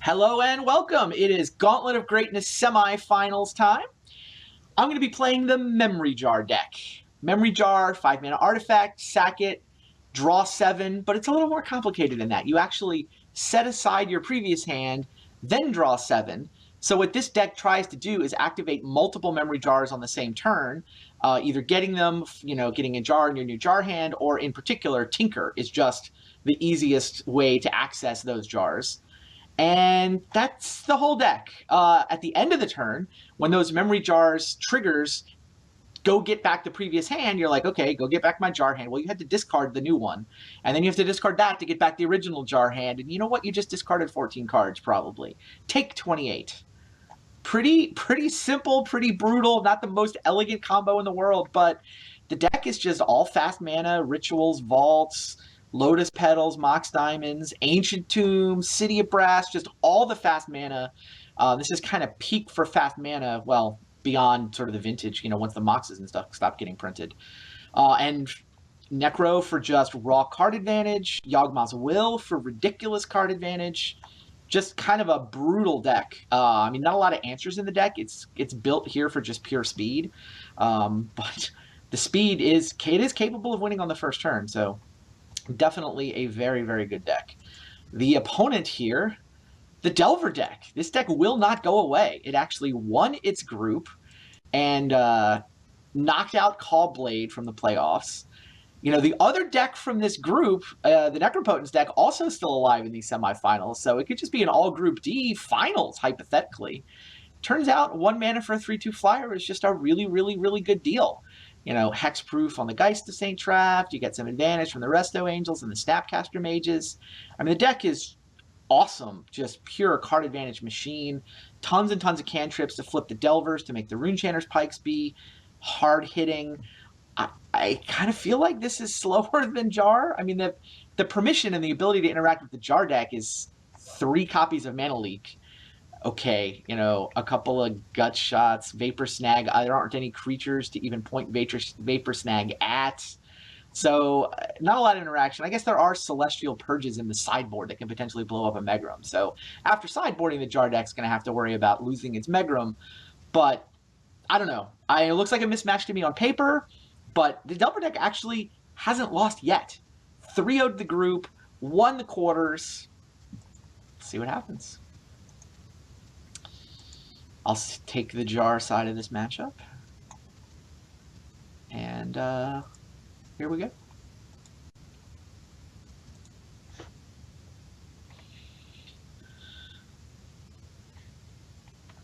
Hello and welcome. It is Gauntlet of Greatness semifinals time. I'm going to be playing the Memory Jar deck. Memory Jar, 5-mana artifact, sack it, draw 7, but it's a little more complicated than that. You actually set aside your previous hand, then draw 7. So what this deck tries to do is activate multiple Memory Jars on the same turn, either getting them, getting a jar in your new jar hand, or in particular, Tinker is just the easiest way to access those jars. And that's the whole deck. At the end of the turn, when those memory jars triggers go get back the previous hand, you're like, okay, go get back my jar hand. Well, you had to discard the new one. And then you have to discard that to get back the original jar hand. And you know what? You just discarded 14 cards, probably. Take 28. Pretty simple, pretty brutal, not the most elegant combo in the world, but the deck is just all fast mana, rituals, vaults, Lotus Petals, Mox Diamonds, Ancient Tombs, City of Brass, just all the fast mana. This is kind of peak for fast mana, well, beyond sort of the vintage, once the Moxes and stuff stop getting printed. And Necro for just raw card advantage, Yawgmoth's Will for ridiculous card advantage. Just kind of a brutal deck. Not a lot of answers in the deck. It's built here for just pure speed. But the speed is capable of winning on the first turn, so definitely a very, very good deck. The opponent here, the Delver deck. This deck will not go away. It actually won its group and knocked out Caw-Blade from the playoffs. The other deck from this group, the Necropotence deck, also still alive in these semifinals, so it could just be an all-Group D finals, hypothetically. Turns out 1 mana for a 3/2 flyer is just a really, really, really good deal. Hexproof on the Geist of St. Traft. You get some advantage from the Resto Angels and the Snapcaster Mages. The deck is awesome. Just pure card advantage machine. Tons and tons of cantrips to flip the Delvers to make the Runechanter's Pikes be hard-hitting. I kind of feel like this is slower than Jar. The permission and the ability to interact with the Jar deck is 3 copies of Mana Leak. Okay, a couple of gut shots, Vapor Snag. There aren't any creatures to even point Vapor Snag at. So, not a lot of interaction. I guess there are Celestial Purges in the sideboard that can potentially blow up a Megrum. So, after sideboarding, the Jar deck's going to have to worry about losing its Megrum. But, I don't know. It looks like a mismatch to me on paper, but the Delver deck actually hasn't lost yet. 3-0'd the group, won the quarters. Let's see what happens. I'll take the Jar side of this matchup. And here we go.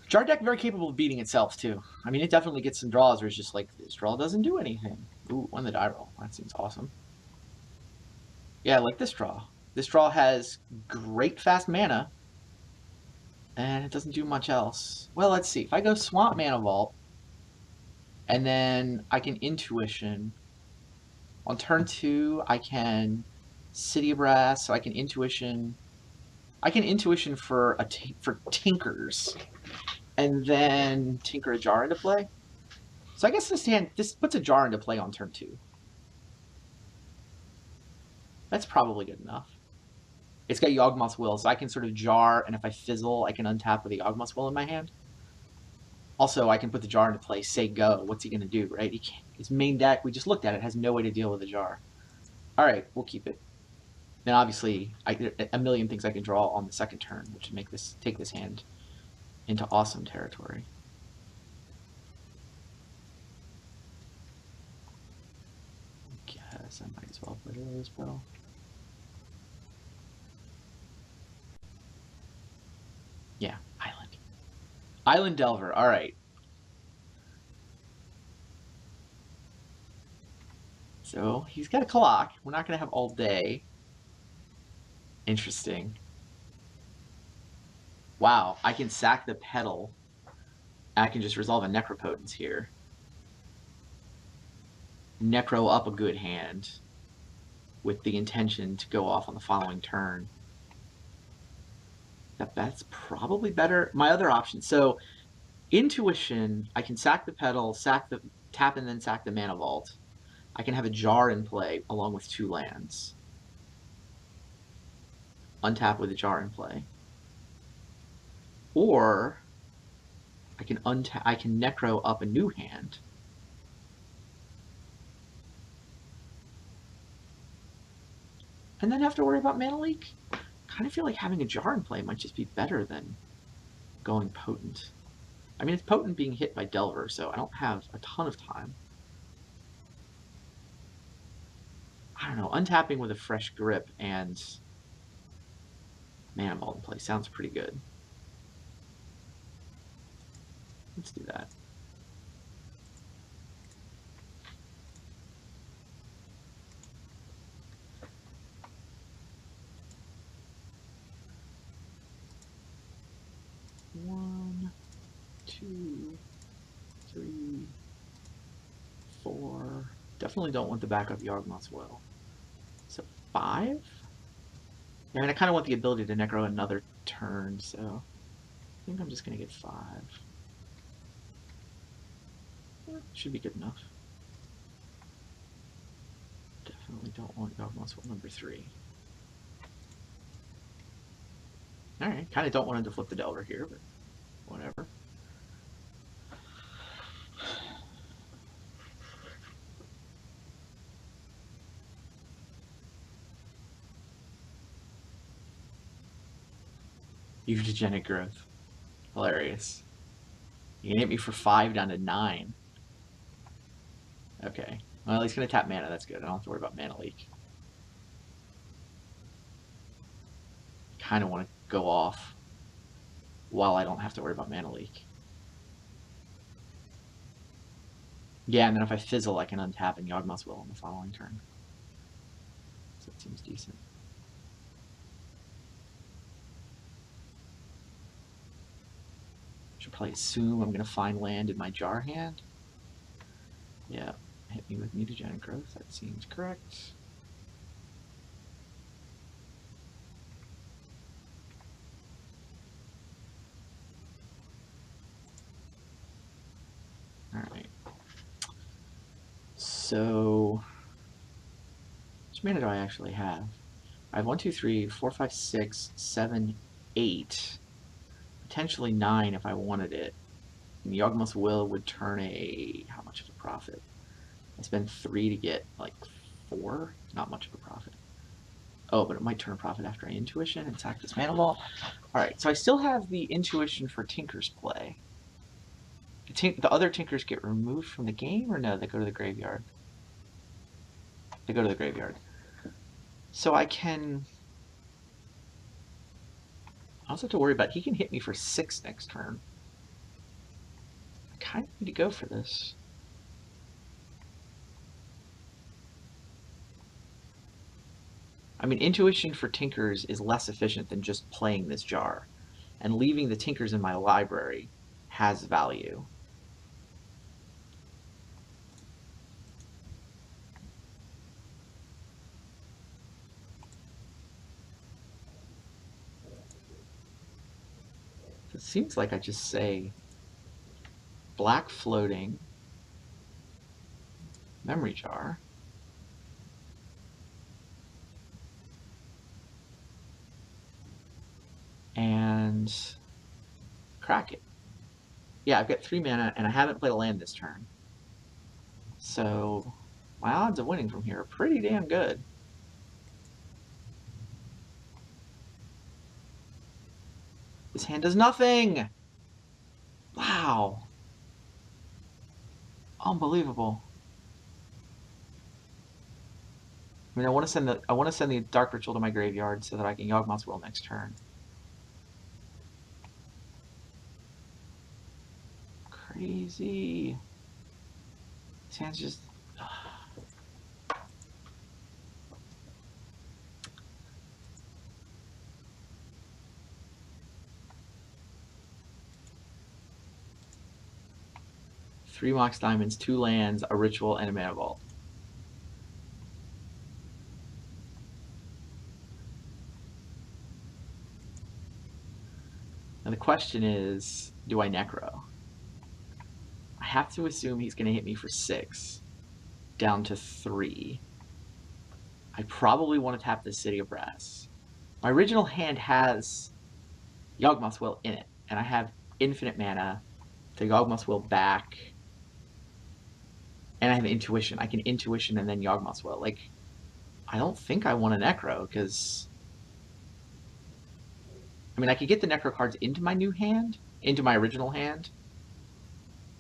Jar deck very capable of beating itself, too. It definitely gets some draws where it's just like, this draw doesn't do anything. Ooh, won the die roll. That seems awesome. Yeah, I like this draw. This draw has great fast mana, and it doesn't do much else. Well, let's see. If I go Swamp Mana Vault, and then I can Intuition. On turn 2, I can City of Brass, so I can Intuition. I can Intuition for Tinkers, and then Tinker a Jar into play. So I guess this puts a Jar into play on turn 2. That's probably good enough. It's got Yawgmoth's Will, so I can sort of Jar, and if I fizzle, I can untap with the Yawgmoth's Will in my hand. Also, I can put the Jar into play, say go. What's he going to do, right? He can't. His main deck, we just looked at it, has no way to deal with the Jar. All right, we'll keep it. Then obviously, a million things I can draw on the second turn, which would take this hand into awesome territory. I guess I might as well play this spell. Yeah, Island. Island Delver, all right. So he's got a clock. We're not going to have all day. Interesting. Wow, I can sack the Petal. I can just resolve a Necropotence here. Necro up a good hand with the intention to go off on the following turn. That's probably better. My other option. So, Intuition, I can sack the Petal, tap and then sack the Mana Vault. I can have a Jar in play along with 2 lands. Untap with a Jar in play. Or I can Necro up a new hand. And then have to worry about mana leak? Kind of feel like having a jar in play might just be better than going potent. I mean, it's potent being hit by Delver, so I don't have a ton of time. I don't know, untapping with a fresh grip and Mana Vault in play sounds pretty good. Let's do that. One, two, three, four. Definitely don't want the backup Yawgmoth's Will. So 5? I mean, I kind of want the ability to Necro another turn, so I think I'm just going to get 5. Yeah, should be good enough. Definitely don't want Yawgmoth's Will number 3. Alright, kind of don't want him to flip the Delver here, but whatever. Mutagenic Growth. Hilarious. You can hit me for 5 down to 9. Okay. Well, he's going to tap mana. That's good. I don't have to worry about mana leak. Kind of want to go off while I don't have to worry about mana leak. Yeah, and then if I fizzle, I can untap and Yawgmoth's Will on the following turn. So that seems decent. Should probably assume I'm going to find land in my jar hand. Yeah, hit me with Mutagenic Growth. That seems correct. Alright. So, which mana do I actually have? I have 1, 2, 3, 4, 5, 6, 7, 8. Potentially 9 if I wanted it. And Yawgmoth's Will would turn a... how much of a profit? I spend 3 to get, like, 4? Not much of a profit. Oh, but it might turn a profit after I Intuition and sack this Mana Vault. Alright, so I still have the Intuition for Tinker's Play. The other Tinkers get removed from the game, or no? They go to the graveyard. They go to the graveyard. So I can... I also have to worry about... he can hit me for 6 next turn. I kind of need to go for this. I mean, Intuition for Tinkers is less efficient than just playing this jar. And leaving the Tinkers in my library has value. It seems like I just say black floating, memory jar, and crack it. Yeah, I've got 3 mana, and I haven't played a land this turn. So my odds of winning from here are pretty damn good. This hand does nothing! Wow. Unbelievable. I mean, I want to send the Dark Ritual to my graveyard so that I can Yawgmoth's Will next turn. Crazy. This hand's just... Three Mox Diamonds, 2 lands, a Ritual, and a Mana Vault. Now the question is, do I Necro? I have to assume he's going to hit me for 6, down to 3. I probably want to tap the City of Brass. My original hand has Yawgmoth's Will in it, and I have infinite mana. Take Yawgmoth's Will back. And I have Intuition. I can Intuition and then Yawgmoth's Will. Like, I don't think I want a Necro, because... I mean, I could get the Necro cards into my new hand, into my original hand,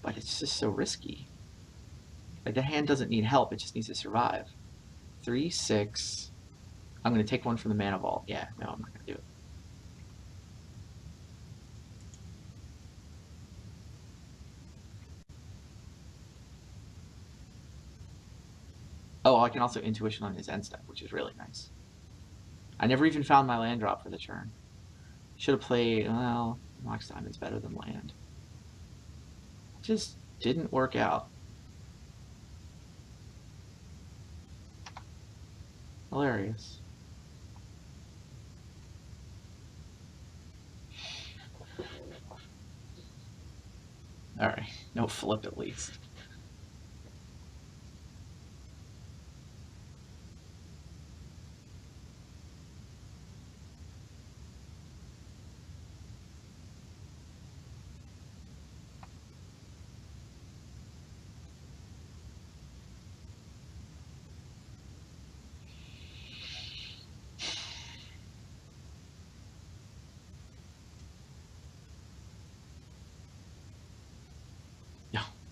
but it's just so risky. Like, the hand doesn't need help, it just needs to survive. 3, 6... I'm going to take one from the Mana Vault. Yeah, no, I'm not going to do it. Oh, I can also Intuition on his end step, which is really nice. I never even found my land drop for the turn. Should have played, well, Mox Diamond's better than land. Just didn't work out. Hilarious. Alright, no flip at least.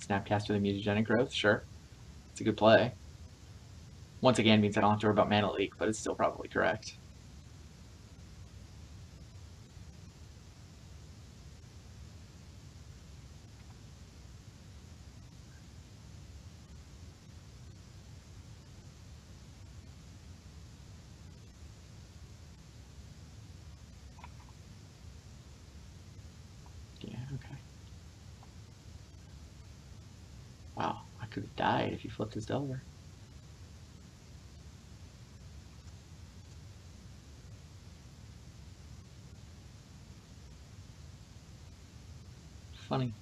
Snapcaster the Mutagenic Growth, sure. It's a good play. Once again, means I don't have to worry about mana leak, but it's still probably correct. Yeah, okay. Wow, I could have died if he flipped his Delver. Funny.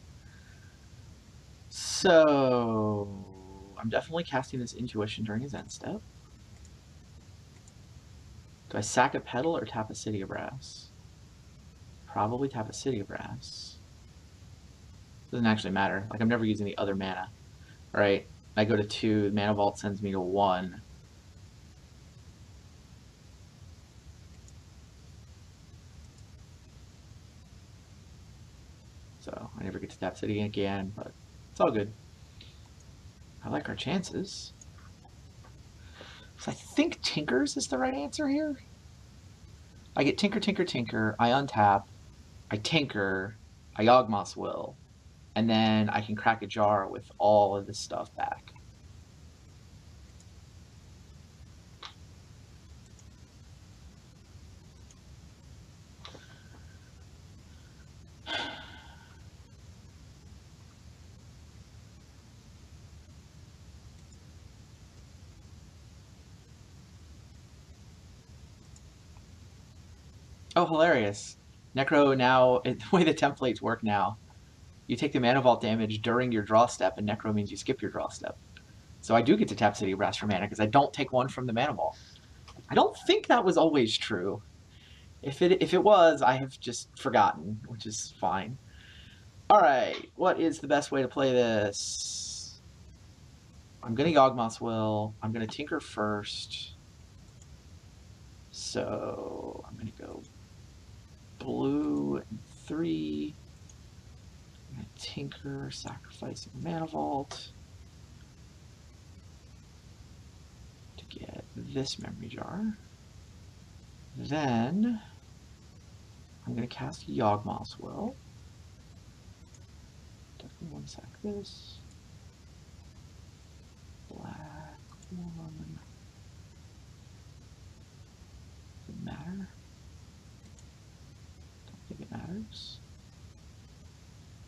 So, I'm definitely casting this Intuition during his end step. Do I sack a Petal or tap a City of Brass? Probably tap a City of Brass. Doesn't actually matter. Like, I'm never using the other mana. Right? I go to 2, Mana Vault sends me to 1. So, I never get to tap City again, but it's all good. I like our chances. So I think Tinkers is the right answer here. I get Tinker, Tinker, Tinker, I untap, I Tinker, I Yawgmoth's Will, and then I can crack a jar with all of this stuff back. Oh, hilarious. Necro now, the way the templates work now, you take the Mana Vault damage during your draw step, and Necro means you skip your draw step. So I do get to tap City of Brass for mana, because I don't take one from the Mana Vault. I don't think that was always true. If it was, I have just forgotten, which is fine. Alright, what is the best way to play this? I'm gonna Yawgmoth's Will. I'm gonna Tinker first. So I'm gonna go blue and 3. I'm gonna Tinker, sacrificing Mana Vault to get this Memory Jar. Then I'm gonna cast Yawgmoth's Will. Definitely want to sack this. Black one. Does it matter? Don't think it matters.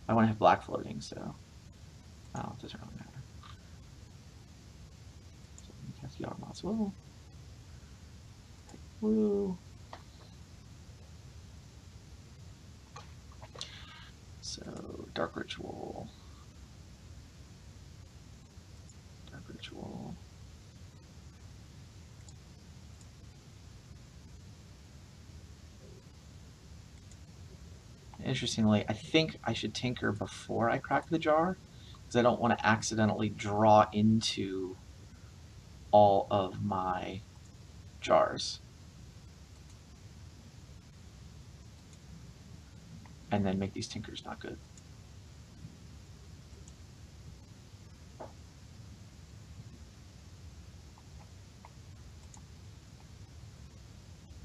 I want to have black floating, so oh, it doesn't really matter. So I'm gonna cast Yawgmoth's Will. Take blue. So Dark Ritual. Dark Ritual. Interestingly, I think I should tinker before I crack the jar, because I don't want to accidentally draw into all of my jars. And then make these tinkers not good.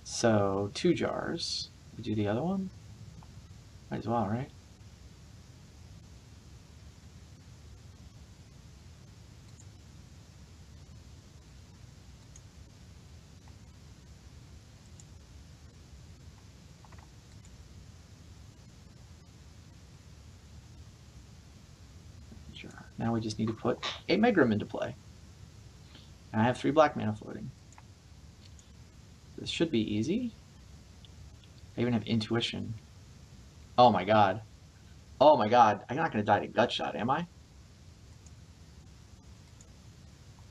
So 2 jars. We do the other one? Might as well, right? Jar. Now we just need to put a Megrim into play. And I have 3 black mana floating. This should be easy. I even have intuition. Oh my god. Oh my god. I'm not going to die to gut shot, am I?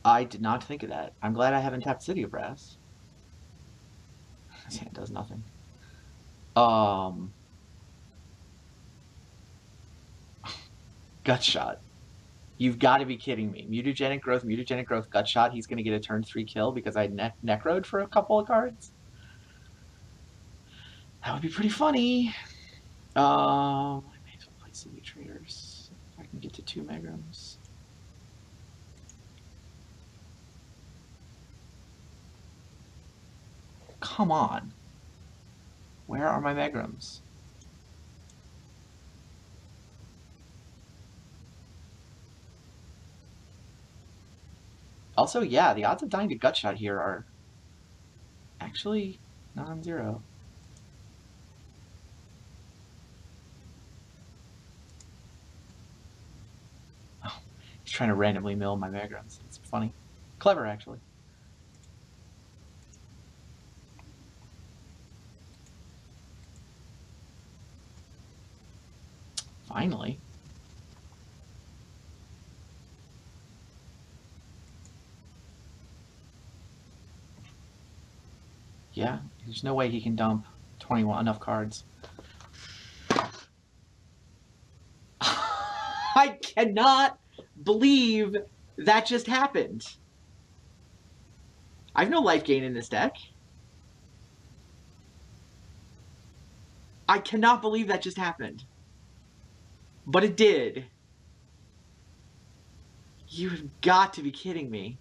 I did not think of that. I'm glad I haven't tapped City of Brass. This hand does nothing. Gut shot. You've got to be kidding me. Mutagenic growth, gut shot. He's going to get a turn 3 kill because I necroed for a couple of cards. That would be pretty funny. I may as well play City Traders if I can get to 2 Megrams. Come on. Where are my Megrams? Also, yeah, the odds of dying to gut shot here are actually non-zero. Oh, he's trying to randomly mill my Megrams. It's funny. Clever, actually. Finally. Yeah, there's no way he can dump 21 enough cards. I cannot believe that just happened. I have no life gain in this deck. I cannot believe that just happened. But it did. You have got to be kidding me.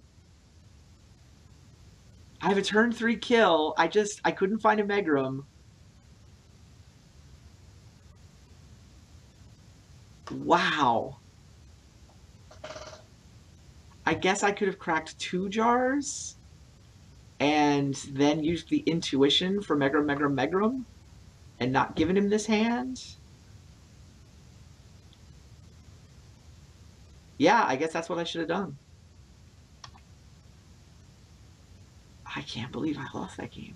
I have a turn 3 kill. I couldn't find a Megrim. Wow. I guess I could have cracked 2 jars and then used the intuition for Megrim and not given him this hand. Yeah, I guess that's what I should have done. I can't believe I lost that game.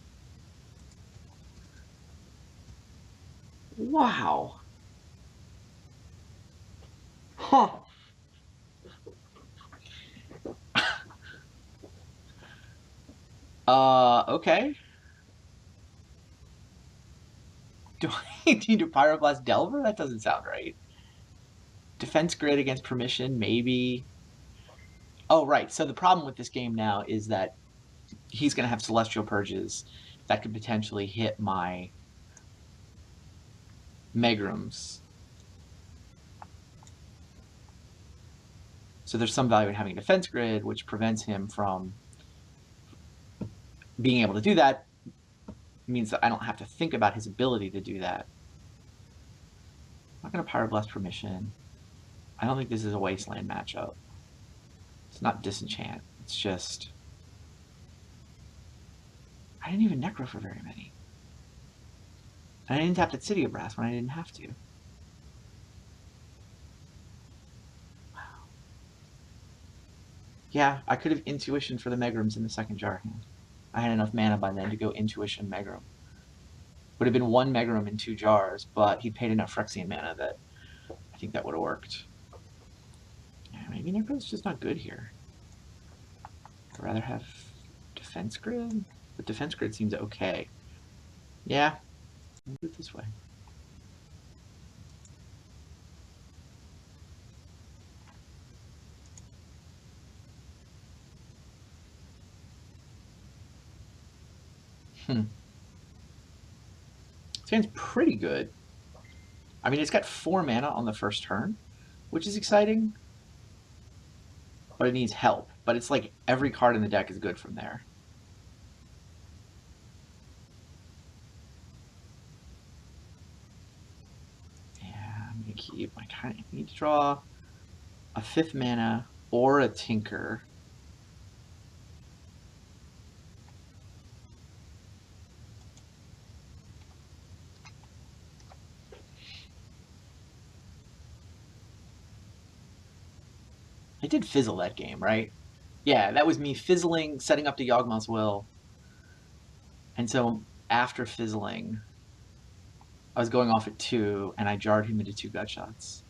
Wow. Huh. Okay. Do I need to Pyroblast Delver? That doesn't sound right. Defense grid against permission, maybe. Oh, right. So the problem with this game now is that he's going to have Celestial Purges that could potentially hit my Megrams. So there's some value in having a defense grid, which prevents him from being able to do that. It means that I don't have to think about his ability to do that. I'm not going to Pyroblast Permission. I don't think this is a Wasteland matchup. It's not Disenchant. It's just... I didn't even Necro for very many. And I didn't tap that City of Brass when I didn't have to. Wow. Yeah, I could have Intuition for the Megrams in the second jar hand. I had enough mana by then to go Intuition Megrim. Would have been 1 Megrim in 2 jars, but he paid enough Phyrexian mana that I think that would have worked. Yeah, maybe Necro's just not good here. I'd rather have Defense Grid, but Defense Grid seems okay. Yeah, I'll do it this way. This hand's pretty good. I mean, it's got 4 mana on the first turn, which is exciting. But it needs help. But it's like every card in the deck is good from there. Yeah, I'm going to keep. I kind of need to draw a 5th mana or a Tinker. I did fizzle that game, right? Yeah, that was me fizzling, setting up the Yawgmoth's Will. And so after fizzling, I was going off at 2, and I jarred him into 2 gut shots.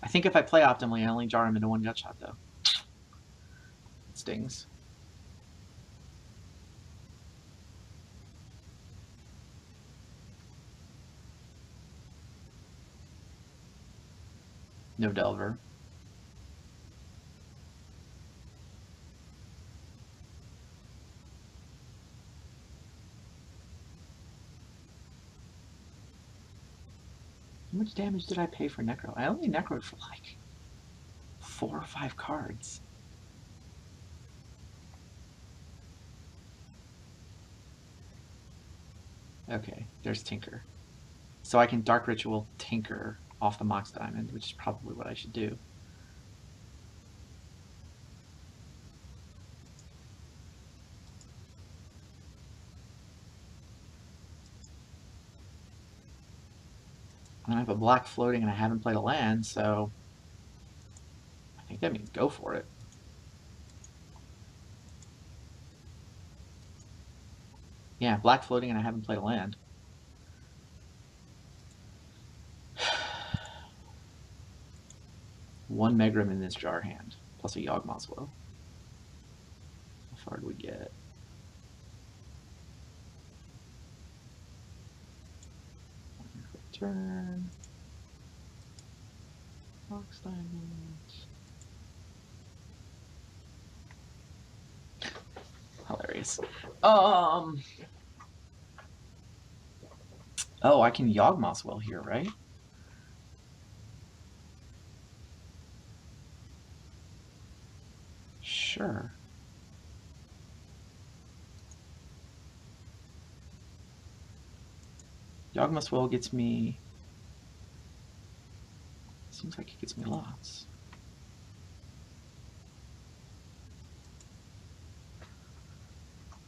I think if I play optimally, I only jar him into 1 gut shot, though. It stings. No Delver. How much damage did I pay for Necro? I only Necroed for like 4 or 5 cards. Okay, there's Tinker. So I can Dark Ritual Tinker off the Mox Diamond, which is probably what I should do. And I have a black floating and I haven't played a land, so I think that means go for it. Yeah, black floating and I haven't played a land. One Megrim in this jar hand, plus a Yawgmoth's Will. How far do we get? Turn. Mox Diamond. Hilarious. Oh, I can Yawgmoth's Will here, right? Sure. Yawgmoth's Will gets me... Seems like it gets me lots.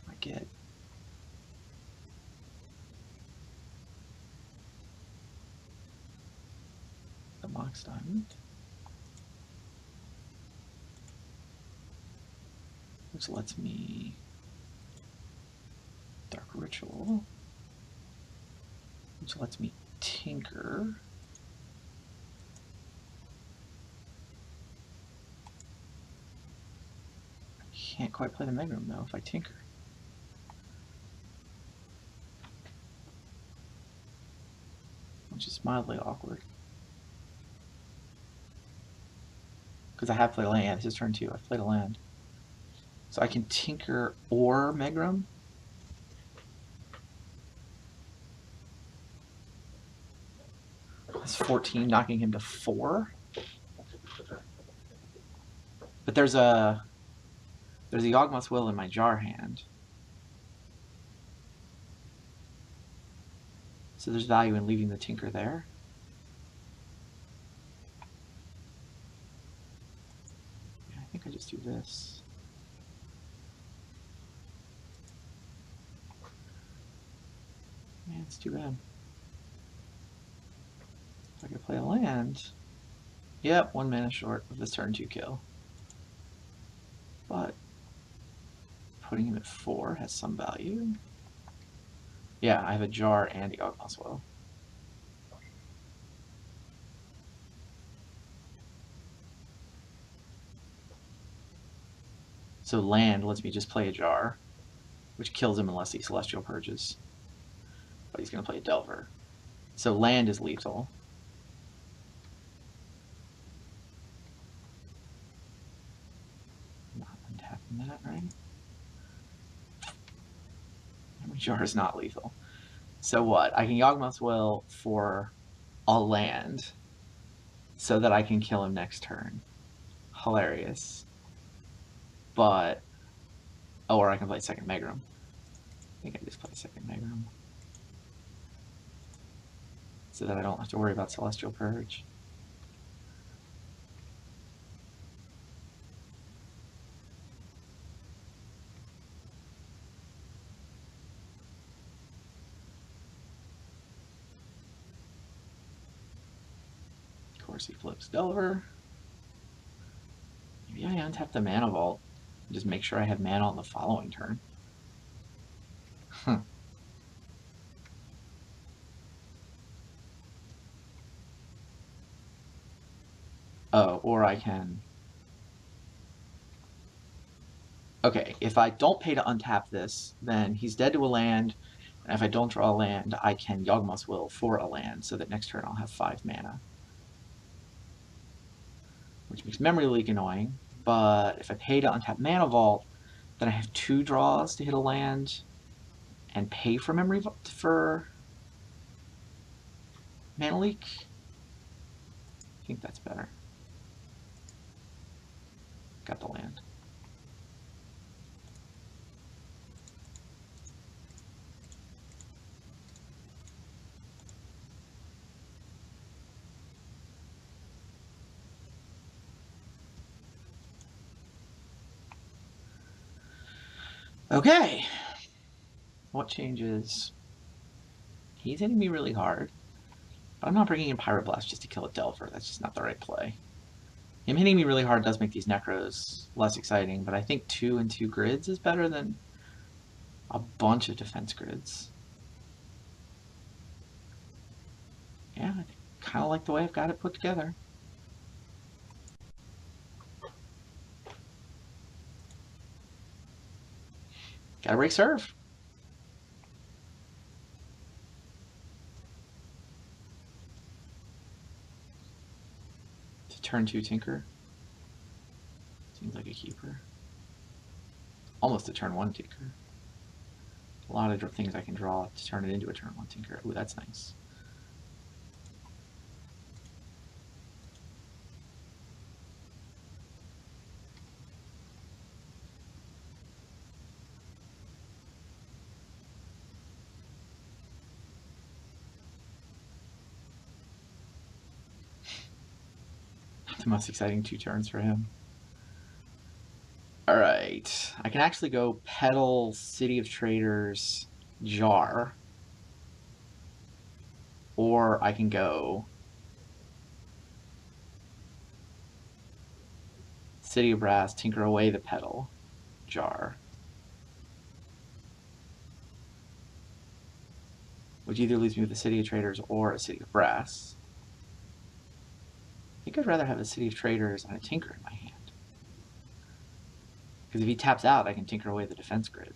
I get... the Mox Diamond. Which lets me... Dark Ritual. Which lets me Tinker. Can't quite play the Megrim though if I Tinker. Which is mildly awkward. Because I have played a land. Yeah, this is turn 2. I've played a land. So I can Tinker or Megrim. That's 14, knocking him to 4. But there's a Yawgmoth's Will in my jar hand. So there's value in leaving the Tinker there. Yeah, I think I just do this. Man, it's too bad. If I could play a land. Yep, 1 mana short of this turn 2 kill. But putting him at 4 has some value. Yeah, I have a jar and a Yawgmoth's Will. So land lets me just play a jar, which kills him unless he Celestial Purges. But he's going to play a Delver. So land is lethal. Not untapping that, right? Jar is not lethal. So what? I can Yawgmoth's Will for a land so that I can kill him next turn. Hilarious. But, oh, or I can play second Megrum. I think I just play second Megrum. So that I don't have to worry about Celestial Purge. Of course he flips Delver. Maybe I untap the Mana Vault. Just make sure I have mana on the following turn. Oh, or I can... Okay, if I don't pay to untap this, then he's dead to a land, and if I don't draw a land, I can Yawgmoth's Will for a land, so that next turn I'll have 5 mana. Which makes Memory Leak annoying, but if I pay to untap Mana Vault, then I have 2 draws to hit a land, and pay for Memory Vault for Mana Leak. I think that's better. Got the land. Okay. What changes? He's hitting me really hard. But I'm not bringing in Pyroblast just to kill a Delver. That's just not the right play. Him hitting me really hard does make these Necros less exciting, but I think 2 and 2 grids is better than a bunch of defense grids. Yeah, I kind of like the way I've got it put together. Gotta break serve. To turn 2 Tinker. Seems like a keeper. Almost a turn 1 Tinker. A lot of things I can draw to turn it into a turn 1 Tinker. Ooh, that's nice. The most exciting 2 turns for him. Alright. I can actually go Petal, City of Traders, Jar. Or I can go City of Brass, tinker away the Petal, Jar. Which either leaves me with a City of Traders or a City of Brass. I think I'd rather have a City of Traders and a Tinker in my hand. Because if he taps out, I can tinker away the defense grid.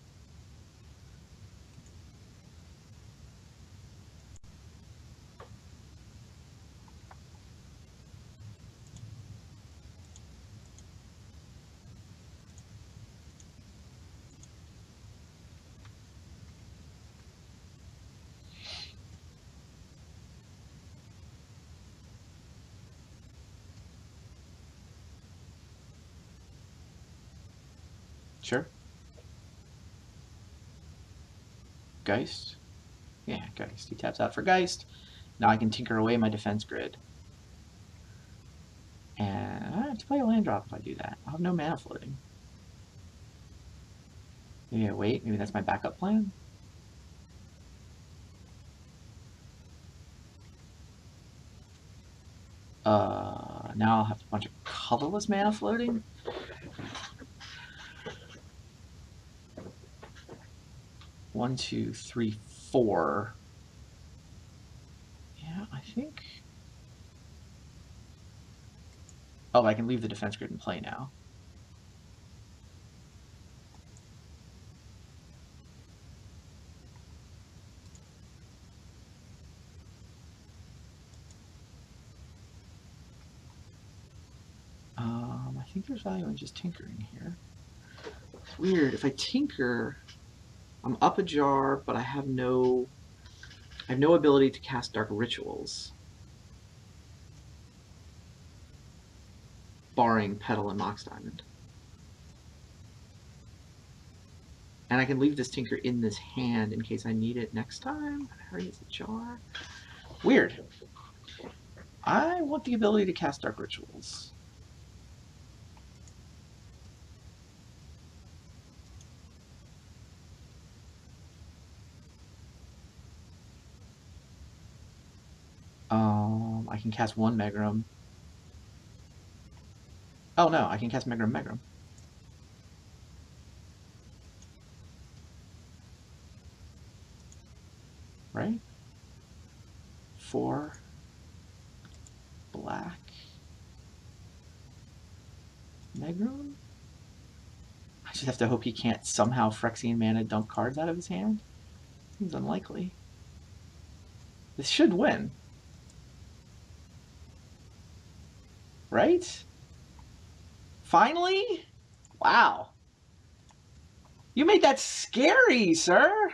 Sure. Geist? Yeah, Geist. He taps out for Geist. Now I can tinker away my defense grid. And I have to play a land drop if I do that. I'll have no mana floating. Maybe I wait. Maybe that's my backup plan. Now I'll have a bunch of colorless mana floating. One, two, three, 4. Yeah, I think. Oh, I can leave the defense grid in play now. I think there's value in just tinkering here. It's weird. If I tinker, I'm up a jar, but I have no ability to cast Dark Rituals. Barring Petal and Mox Diamond. And I can leave this Tinker in this hand in case I need it next time. I already use the jar. Weird. I want the ability to cast Dark Rituals. I can cast one Megrum. Oh no, I can cast Megrum. Right? 4 black Megrum? I just have to hope he can't somehow Phyrexian mana dump cards out of his hand. Seems unlikely. This should win. Right? Finally? Wow. You made that scary, sir.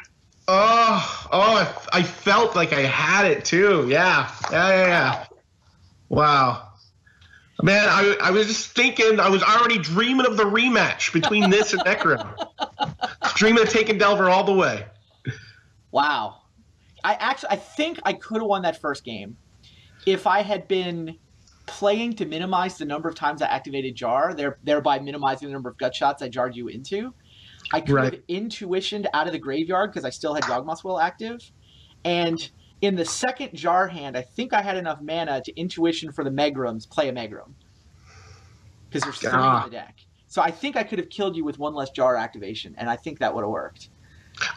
I felt like I had it too. Yeah. Wow. Man, I was just thinking, I was already dreaming of the rematch between this and Necro. Dreaming of taking Delver all the way. Wow. I think I could have won that first game if I had been playing to minimize the number of times I activated Jar, thereby minimizing the number of gut shots I jarred you into. I could have intuitioned out of the graveyard because I still had Yawgmoth's Will active. And in the second Jar hand, I think I had enough mana to intuition for the Megrums, play a Megrum. Because there's 3 in the deck. So I think I could have killed you with 1 less Jar activation, and I think that would have worked.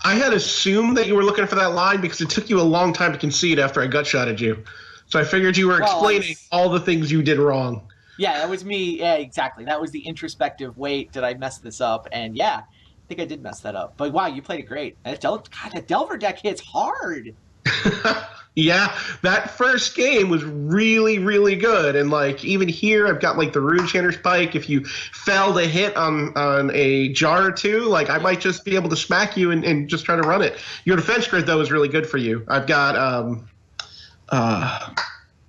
I had assumed that you were looking for that line because it took you a long time to concede after I gut-shotted you. So I figured you were explaining all the things you did wrong. Yeah, that was me. Yeah, exactly. That was the introspective, wait, did I mess this up? And yeah, I think I did mess that up. But wow, you played it great. God, that Delver deck hits hard. Yeah, that first game was really, really good. And like even here, I've got like the Rune Chanter's Pike. If you failed a hit on a jar or two, like I might just be able to smack you and just try to run it. Your defense grid though is really good for you. I've got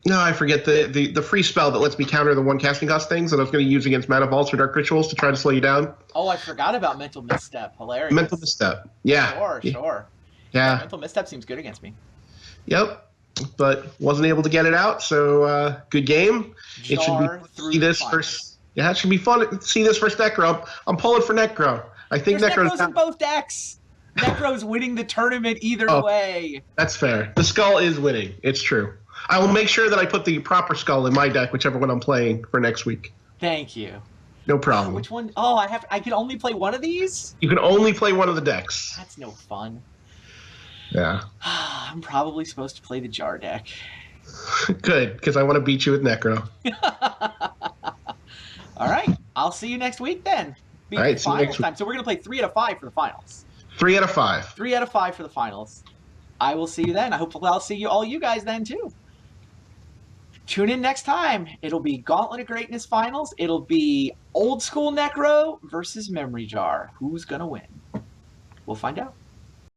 no, I forget the free spell that lets me counter the 1 casting cost things that I was going to use against Mana Vaults or Dark Rituals to try to slow you down. Oh, I forgot about Mental Misstep. Hilarious. Mental Misstep. Yeah. Sure. Yeah. Mental Misstep seems good against me. Yep. But wasn't able to get it out, so good game. It should be see this first. Yeah, it should be fun to see this first Necro. I'm pulling for Necro. I think Necro's in both decks. Necro's winning the tournament either way. That's fair. The Skull is winning. It's true. I will make sure that I put the proper Skull in my deck, whichever one I'm playing for next week. Thank you. No problem. Which one? Oh, I can only play one of these? You can only play one of the decks. That's no fun. Yeah. I'm probably supposed to play the Jar deck. Good, because I want to beat you with Necro. All right. I'll see you next week then. All right, see you next time. So we're going to play 3 out of 5 for the finals. 3 out of 5. 3 out of 5 for the finals. I will see you then. I hope I'll see all you guys then too. Tune in next time. It'll be Gauntlet of Greatness finals. It'll be Old School Necro versus Memory Jar. Who's going to win? We'll find out.